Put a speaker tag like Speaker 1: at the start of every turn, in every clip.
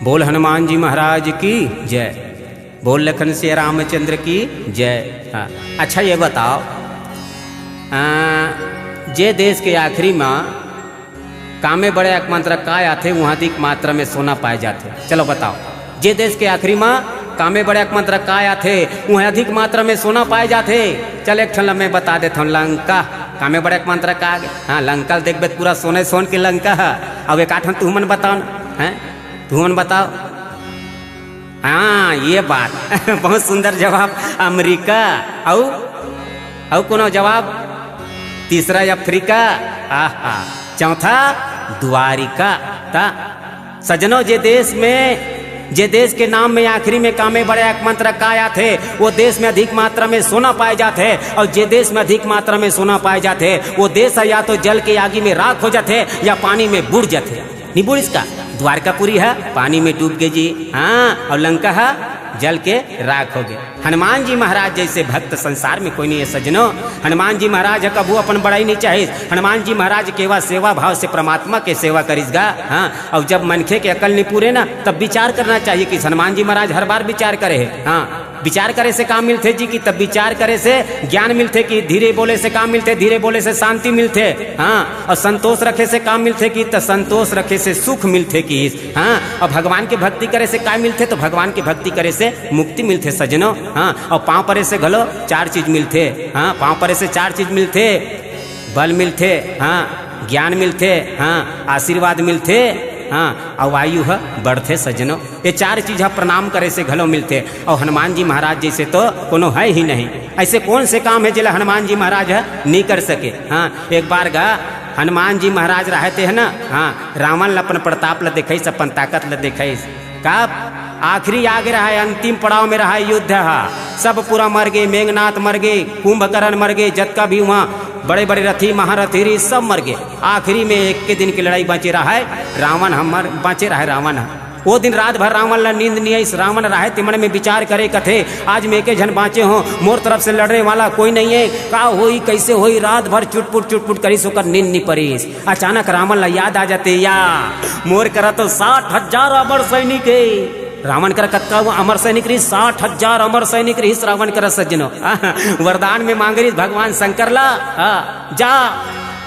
Speaker 1: बोल हनुमान जी महाराज की जय। बोल लखन से रामचंद्र की जय। हाँ, अच्छा ये बताओ, जे देश के आखिरी माँ कामे बड़े एक मात्रा काय आते वहाँ अधिक मात्रा में सोना पाए जाते। चलो बताओ, जे देश के आखिरी माँ कामे बड़े एक मात्रा काय आते वहाँ अधिक मात्रा में सोना पाए जाते। चल एक छल मैं बता देता हूँ, लंका कामे बड़े एक मात्रा का। हाँ, लंका देख बे पूरा सोने सोन के लंका है। अब एक आठ तू मन बताओ हैं, तू मन बताओ। हाँ ये बात बहुत सुंदर जवाब, अमेरिका। और कोनो जवाब? तीसरा अफ्रीका, आहा। चौथा द्वारिका। ता सजनों, जे देश के नाम में आखिरी में कामे बड़े एक मंत्र काया थे वो देश में अधिक मात्रा में सोना पाए जाते हैं। और जे देश में अधिक मात्रा में सोना पाए जाते हैं वो देश या तो जल के आगे में राख हो जाते या पानी में बुड़ जाते। नहीं बुड़ इसका द्वारकापुरी है पानी में डूब गए जी। हाँ, और लंका है जल के राख हो गए। हनुमान जी महाराज जैसे भक्त संसार में कोई नहीं है सजनों। हनुमान जी महाराज कबू अपन बड़ाई नहीं चाहे। हनुमान जी महाराज केवल सेवा भाव से परमात्मा के सेवा करीसगा। हाँ, और जब मनखे के अकल नहीं पूरे ना तब विचार करना चाहिए कि हनुमान जी महाराज हर बार विचार करे है। हाँ, विचार करे से काम मिलते जी, कि तब विचार करे से ज्ञान मिलते, कि धीरे बोले से काम मिलते, धीरे बोले से शांति मिलते। हाँ, और संतोष रखे से काम मिलते, कि तो संतोष रखे से सुख मिलते की। हाँ, और भगवान की भक्ति करे से काम मिलते, तो भगवान की भक्ति करे से मुक्ति मिलते सजनों। हाँ, और पाँव परे से घलो चार चीज मिलते। हाँ, पाँव परे से चार चीज मिलते, बल मिलते, हाँ, ज्ञान मिलते, हाँ, आशीर्वाद मिलते, हाँ, और आयु है बढ़ते सजनों। ये चार चीज प्रणाम करे से घलो मिलते। और हनुमान जी महाराज जैसे तो कोनो है ही नहीं। ऐसे कौन से काम है जिला हनुमान जी महाराज है नहीं कर सके। हाँ, एक बार गा हनुमान जी महाराज रहते हैं ना। हाँ, रावण अपन प्रताप ल देखैस, अपन ताकत ल देखैस। का आखिरी आगे रहा है, अंतिम पड़ाव में रहा युद्ध है। सब पूरा मर गए, मेघनाथ मर गए, कुंभकर्ण मर गए, जत्का भी वहाँ बड़े बड़े रथी महारथी सब मर गए। आखिरी में एक के दिन की लड़ाई बचे रहा है, रावण हमर बचे रहा है। रावण वो दिन रात भर रावण ला नींद नहीं आई। रावण रहे तिमण में विचार करे कथे आज में के जन बाँचे हो, मोर तरफ से लड़ने वाला कोई नहीं है। का होई कैसे होई, रात भर चुटपुट करी सोकर नींद नहीं पड़ीस। अचानक रावण ला याद आ जाते, या मोर करा तो 60,000 अमर सैनिक है। रावण कर कत्का अमर सैनिक रही, 60,000 अमर सैनिक रही रावण कर सज्जनों। वरदान में मांग रही भगवान शंकर ला, जा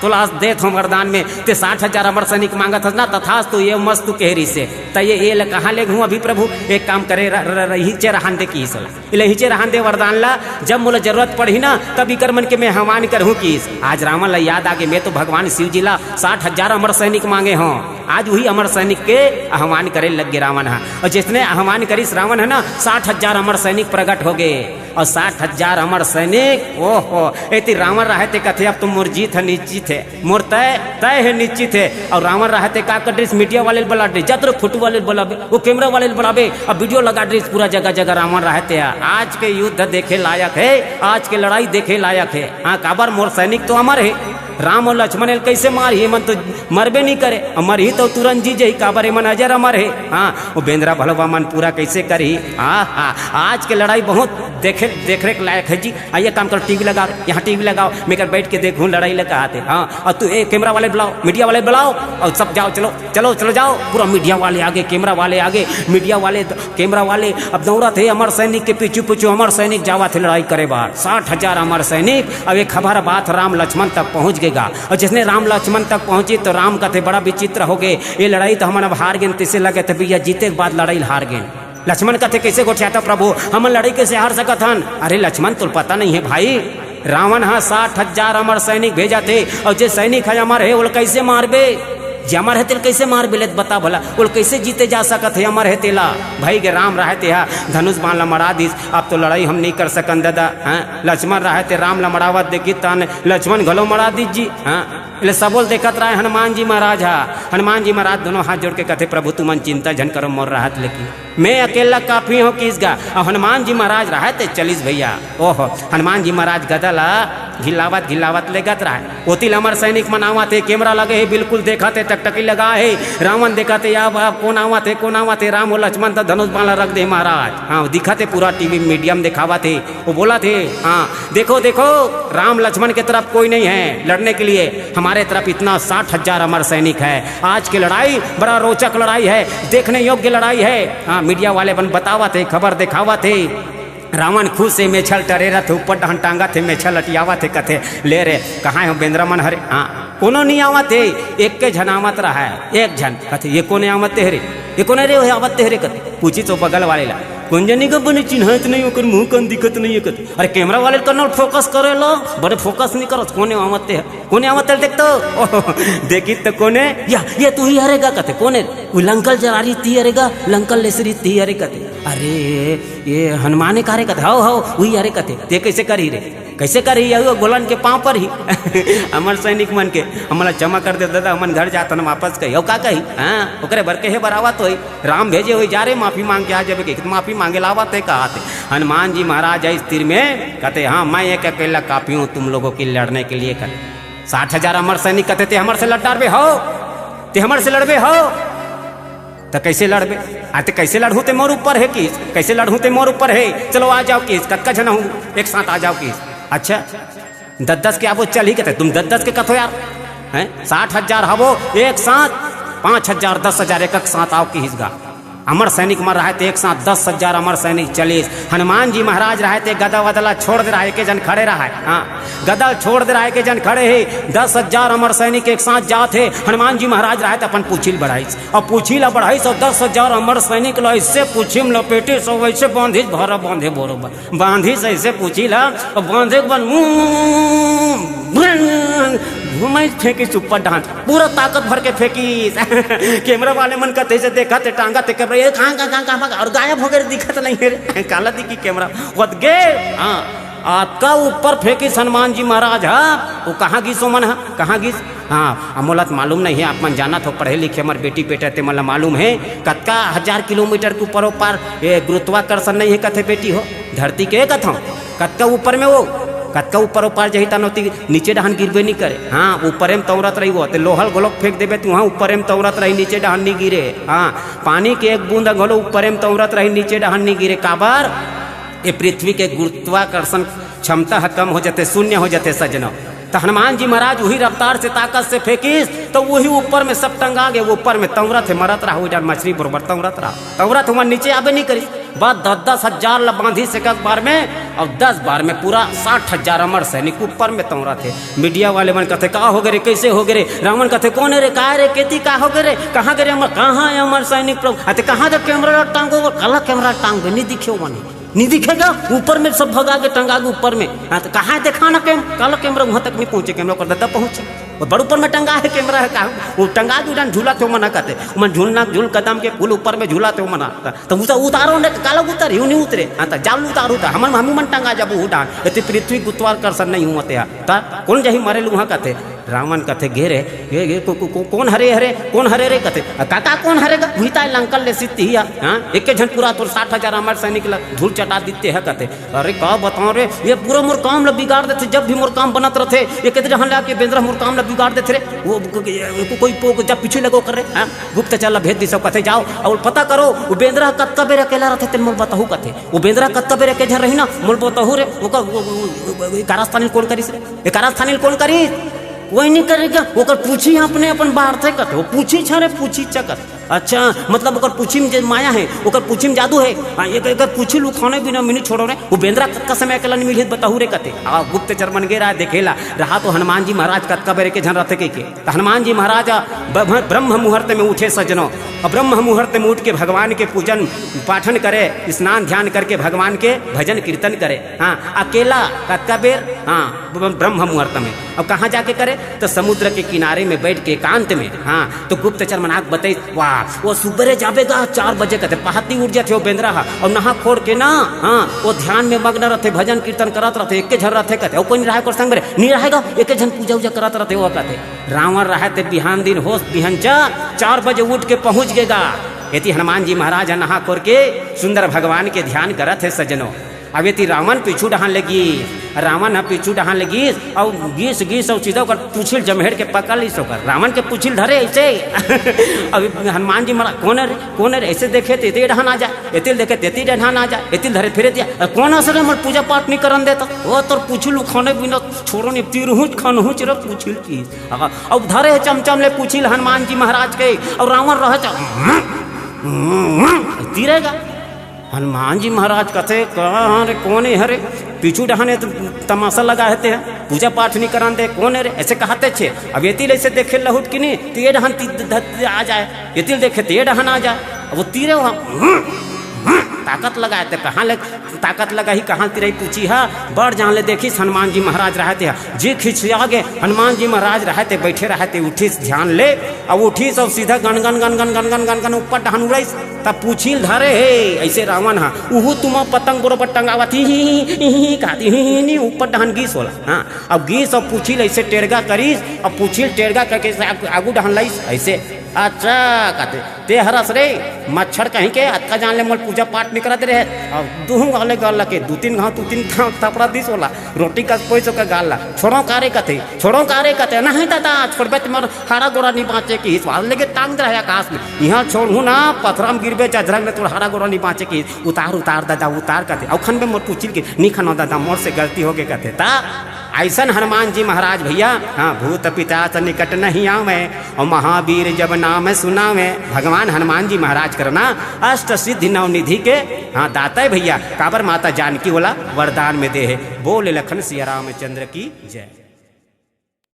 Speaker 1: तुला देत हो वरदान में ते 60,000 अमर सैनिक मांगा था ना, तथास तो ये मस्त कहरी से तय ये कहाँ ले घूँ अभी प्रभु। एक काम करे रहीचे रहान दे की लहीचे रहान दे वरदान ला, जब मुझे जरूरत पड़ी ना तब कर मन के मैं हवान करहूँ की। आज रावण ला याद आगे मैं तो भगवान शिव जी ला 60,000 अमर सैनिक मांगे हों। आज वही अमर सैनिक के आह्वान करे लग गए रावण है। और जिसने आह्वान करी रावण है ना, 60,000 अमर सैनिक प्रकट हो गए। और 60,000 अमर सैनिक, ओहो एति रावण रहते कथे अब तुम मोर जीत है निश्चित है, मोर तय है निश्चित है। और रावण रहते का कर ड्रेस मीडिया वाले बोला ड्रेस, जत्र फोटो वाले बोलाबे, वो कैमरा वाले बोलाबे, अब वीडियो लगा ड्रेस पूरा जगह जगह रावण रहते हैं। आज के युद्ध देखे लायक है, आज के लड़ाई देखे लायक है। हाँ, काबर मोर सैनिक तो अमर है। राम और लक्ष्मण कैसे मार ही मन तो मरबे नहीं करे, अमर ही तो तुरंत जी जही काबर मन अजर अमर है। हाँ, वो बेंद्रा भलवा मन पूरा कैसे करी। हाँ, आज के लड़ाई बहुत देख रेख लायक है जी। आइए काम करो, टीवी लगाओ, यहाँ टीवी लगाओ, मैं कर बैठ के देखूँ लड़ाई लगा आते। हाँ, और तू कैमरा वाले बुलाओ, मीडिया वाले बुलाओ, और सब जाओ, चलो जाओ। पूरा मीडिया वाले आगे, कैमरा वाले आगे, मीडिया वाले कैमरा वाले अब दौड़ा थे। अमर सैनिक के पीछू अमर सैनिक जावा थे लड़ाई करे बार। 60,000 अमर सैनिक। अब एक खबर बात राम लक्ष्मण तक पहुँच गएगा। और जिसने राम लक्ष्मण तक पहुंची तो राम कहते बड़ा विचित्र हो गए, ये लड़ाई तो हम अब हार गए। तिसे लगे थे भैया जीते के बाद लड़ाई हार गए। लक्ष्मण कहते कैसे गोठियाता प्रभु, हम लड़ाई कैसे हार सकत हन। अरे लक्ष्मण तो पता नहीं है भाई, रावण हाँ 60,000 अमर सैनिक भेजा थे। और जो सैनिक है अमर है वो कैसे मारबे, जे अमर है तेल कैसे मार बेले बता भला, वो कैसे जीते जा सकत है अमर है तेला। भाई के राम रहते हा धनुष बाण ला मरा दीस, अब तो लड़ाई हम नहीं कर सकन दादा। हाँ, लक्ष्मण रहते राम ला मरावत देखी तन लक्ष्मण घलो मरा दीजिए। हाँ, इसलिए सबोल देखत रहे हनुमान जी महाराज। हनुमान जी महाराज दोनों हाथ जोड़ के कहते प्रभु तुमन चिंता झन करो मोर राहत लेके, मैं अकेला काफी हूँ किसगा। और हनुमान जी महाराज रहते चलिस भैया। ओहो, हनुमान जी महाराज गदला घिलावत ले गत रहा है। ओतिल अमर सैनिक मनावा थे, कैमरा लगे है, बिल्कुल देखा थे, टकटकी लगा है। रावण देखा थे या कौन आवा थे राम और लक्ष्मण तो धनुष बाण रख दे महाराज। हाँ, दिखा थे पूरा टीवी मीडियम दिखावा थे। वो बोला थे हाँ देखो राम लक्ष्मण की तरफ कोई नहीं है लड़ने के लिए, हमारे हमारे तरफ इतना 60,000 अमर सैनिक है। आज की लड़ाई बड़ा रोचक लड़ाई है, देखने योग्य लड़ाई है। हाँ, मीडिया वाले बन बतावा थे, खबर दिखावा थे। रावण खुद से मेछल टरेरा थे, ऊपर डहन टांगा थे, मेछल अटियावा थे, कथे ले रे कहाँ है बेंद्रा मन हरे। हाँ, कोनो नहीं आवत है, एक के झन आवत रहा है, एक झन कथे ये कोने आवत है रे, ये कोने रे आवत है रे, कथे पूछी तो बगल वाले ला कौन जानी का बने चिन्हत नहीं होकर मुंह कन दिखत नहीं है। अरे कैमरा वाले करना फोकस करे लो, बड़े फोकस नहीं करो, कोने आवत है, कोने आवत है, देख तो देखी तो कोने या ये तू ही हरेगा, कथे कोने वो लंकल जरारी ती हरेगा, लंकल लेसरी ती हरे, कथे अरे ये हनुमान का रे, कथे हाओ हाओ वही हरे, कथे ते कैसे करी रे, कैसे करी गोलन के पाँव पर ही अमर सैनिक मन के हमला जमा कर दे दादा, हमन घर जाता न वापस कही का कही। हाँ, ओकरे भर के है बरावत होई, राम भेजे हुई जा रे माफी मांग के आ जाबे के माफी मांगे लावत है कहा थे। हनुमान जी महाराज इस तीर में कहते हाँ मैं एक अकेला काफी हूँ तुम लोगों की लड़ने के लिए। कर 60,000 अमर सैनिक कहते थे हमर से लड़बे हो, ते हमर से लड़बे हो तो कैसे लड़बे, आते कैसे लड़ू ते मोर ऊपर है किस, कैसे लड़ू ते मोर ऊपर है, चलो आ जाओ किस, कक्का जना हूँ एक साथ आ जाओ किस। अच्छा 10-10 के आवो चल ही कहते तुम 10-10 के कथो यार हैं, 60,000 हवो एक साथ, 5,000 10,000 एक साथ आओ की हिस्गा। अमर सैनिक मर रहे थे एक साथ 10,000 अमर सैनिक चलीस। हनुमान जी महाराज रहे थे गदा वदला छोड़ दे रहा के जन खड़े रहा। हाँ, गदा छोड़ दे रहा के जन खड़े है, 10,000 अमर सैनिक एक साथ जाते। हनुमान जी महाराज रहे थे अपन पूछिल बढ़ाई और पूछिल बढ़ाई सौ 10,000 अमर सैनिक लो इससे पूछिम लपेटे सो वैसे बांधी भर बांधे बरोबर बांधी से ऐसे पूछिल और बांधे बन घुमाई फेंकी ऊपर डांट पूरा ताकत भर के फेंकी। कैमरा वाले मन कहते से देखा थे टांगा थे कैमरा ये कहाँ और गायब हो गए दिखत नहीं है काला दिखी कैमरा वध गए। हाँ, आपका ऊपर फेंकी हनुमान जी महाराज। हाँ, वो कहाँ गिस मन है कहाँ गिस। हाँ, अमोलत मालूम नहीं है, आप मन जाना तो पढ़े लिखे हमारे बेटी बेटा थे मतलब मालूम है कतका 1000 किलोमीटर के ऊपर पार गुरुत्वाकर्षण नहीं है कथे बेटी हो धरती के कथा कतका ऊपर में वो कतका ऊपर पार जही तनौती नीचे डहान गिरबे नहीं करे। हाँ, ऊपर में तौरत रही वो लोहल गोलोक फेंक देवे तू, वहाँ ऊपर में तौरत रही नीचे डहान नहीं गिरे। हाँ, पानी के एक बूंद घोलो ऊपर में तौरत रही नीचे डहान नहीं गिरे। काबर ये पृथ्वी के गुरुत्वाकर्षण क्षमता कम हो जाते, शून्य हो जाते सजनों। तो हनुमान जी महाराज वही रफ्तार से ताकत से फेंकीस तो वही ऊपर में सब टंगा गए, ऊपर में तौरत है मरत रहा हो मछली बरोबर तौरत रहा तौरत हुआ नीचे आबे नहीं करी। बात 10,000 बांधी से 10 बार में और 10 बार में पूरा 60,000 अमर सैनिक ऊपर में तौरा थे। मीडिया वाले मन कहते कहा हो गए कैसे हो गए। रावण कहते कौन है रे कहा रे केती का हो गए कहाँ गए अमर कहाँ है अमर सैनिक प्रभु अरे कहाँ जब कैमरा टांगो काला कैमरा टांग नहीं दिखे मन नहीं दिखेगा ऊपर में सब भगा के टंगा के ऊपर में। हाँ, तो कहाँ देखा ना काला कैमरा वहाँ तक नहीं पहुँचे कैमरा कर देता पहुँचे और बड़ ऊपर में टंगा है कैमरा है कहा वो टंगा के उड़ान झूला थे मना कहते मन झूलना झूल कदम के फूल ऊपर में झूला थे मना तो उतारो ने काला उतर यूँ नहीं उतरे। हाँ, तो जाल उतारू था हमारे मम्मी मन टंगा जब उड़ान यदि पृथ्वी गुरुत्वाकर्षण नहीं हुआ कौन जही मारे वहाँ कहते रावण कहते घेरे कौन हरे हरे कौन हरे रे कहते काका कौन हरेगा भीता लंकल ले सीती है। हाँ, एक झन पूरा तो 60,000 अमर सैनिक धूल चटा देते है कहते अरे का बताओ रे ये पूरा मोर काम ला बिगाड़ देते जब भी मोर काम बनत रहते ये कहते जहाँ ला के बेंद्रा मोर काम ला बिगाड़ देते रे वो कोई जब पीछे लगो कर रहे। हाँ, गुप्त चल भेज दी सब कहते जाओ और पता करो वो बेंद्रा कत्ता बेर अकेला रहते तेल मोल बताहू कहते वो बेंद्रा कत्ता बेर अकेला रही ना मोल बताहू रे वो कारस्थानी कौन करी रे कारस्थानी कौन करी वही नहीं करेगा ओकर पूछी अपने अपन बाहर थे कहते वो पूछी छे पूछी चकत। अच्छा, मतलब ओकर पूछी में माया है ओकर पूछी में जादू है। हाँ, एक पूछी लू खाने बिना मिनी छोड़ो रे वो बेंद्रा कत्का समय अकेला नहीं मिली बताहू रे कहते। गुप्त चरमन गे रहा देखेला रहा तो हनुमान जी महाराज कत्का बेरे के झन रहते के तो हनुमान जी महाराज ब्रह्म मुहूर्त में उठे सजनों और ब्रह्म मुहूर्त में उठ के भगवान के पूजन पाठन करे स्नान ध्यान करके भगवान के भजन कीर्तन करे। हाँ, अकेला कत्का बेर। हाँ, ब्रह्म मुहूर्त में और कहाँ जाके करे तो समुद्र के किनारे में बैठ के एकांत में। हाँ, तो गुप्तचर मनाक बताई वाह वो सुबह जाबेगा 4 बजे कहते पहाती उठ जाते हो बेंद्रा और नहा खोड़ के ना। हाँ, वो ध्यान में मग्न रहते भजन कीर्तन करत रहते एक झन रहते कहते कोई नहीं रहे संग नहीं रहेगा एक झन पूजा उजा करत रहते वो कहते रावण रहते बिहान दिन होश बिहान 4 बजे उठ के पहुँच गेगा। यदि हनुमान जी महाराज नहा खोड़ के सुंदर भगवान के ध्यान करत है सजनों अब ये रावण पीछू डहान लगी, रावण पीछू डहान लगी और गीस और सीधा ओकर पूछिल जमहेड़ के पकड़ ली सोकर रावण के पूछिल धरे ऐसे। अब हनुमान जी महाराज कौन है ऐसे देखे ते डहान आ जाए, एतिल देखे तेती डहान आ जाए, एतिल धरे फिरे दिया कौन असर हमर पूजा पाठ नहीं करन देता वो तोर पूछिल खाने बिना छोड़ो नहीं तीरहुच खनहुच रे पूछिल चीज अब धरे चमचम ले पूछिल हनुमान जी महाराज के और रावण रह तीरेगा। हनुमान जी महाराज कहते कहाँ रे कौन है हरे पीछू डहाने तो तमाशा लगा रहते हैं पूजा पाठ नहीं करान दे कौन है रे ऐसे कहते छे। अब एतिल ऐसे देखे लहुट कि नहीं ते डहान आ जाए, एतिल देखे ते डहान आ जाए, अब वो तीरे वहाँ ताकत लगाए थे कहाँ ले ताकत लगा ही कहाँ तिरई पूछी है बड़ जान ले देखी हनुमान जी महाराज रहते हैं जी खिंचिया गे हनुमान जी महाराज रहते बैठे रहते उठी ध्यान ले अब उठी सब सीधा gun gun gun gun gun gun gun gun ऊपर डहान उड़ाई तब पूछिल धरे हे ऐसे रावण हाँ उहू तुम पतंग बरोबर टंगावत ही कहती ही ऊपर डहान गीस होला हाँ अब गीस और पूछिल ऐसे टेरगा करीस अब पूछिल टेरगा करके आगू डहान लाइस ऐसे अच्छा कहते ते हरस रे मच्छर कहीं के अक्का जान ले मोल पूजा पाठ नहीं करते रहे और दूहू गाले गाल के दू तीन घाव थपड़ा दिस होला रोटी का पैसों का गाल ला छोड़ो कारे कहते नहीं दादा छोड़बे तुम्हार हरा गोरा नहीं बाँचे की सवाल लेके टांग रहे आकाश में यहाँ छोड़ू ना पथराम गिरबे चजरंग ने तो हरा गोरा नहीं बाँचे की उतार दादा उतार कहते और खन में मोर पूछिल के नहीं खाना दादा मोर से गलती हो गए कहते ता ऐसन हनुमान जी महाराज भैया हाँ भूत पिशाच निकट नहीं आवे और महावीर जब नाम सुनावे भगवान हनुमान जी महाराज करना अष्ट सिद्धि नवनिधि के हाँ दाता है भैया काबर माता जानकी बोला वरदान में दे है बोले लखन सिया रामचंद्र की जय।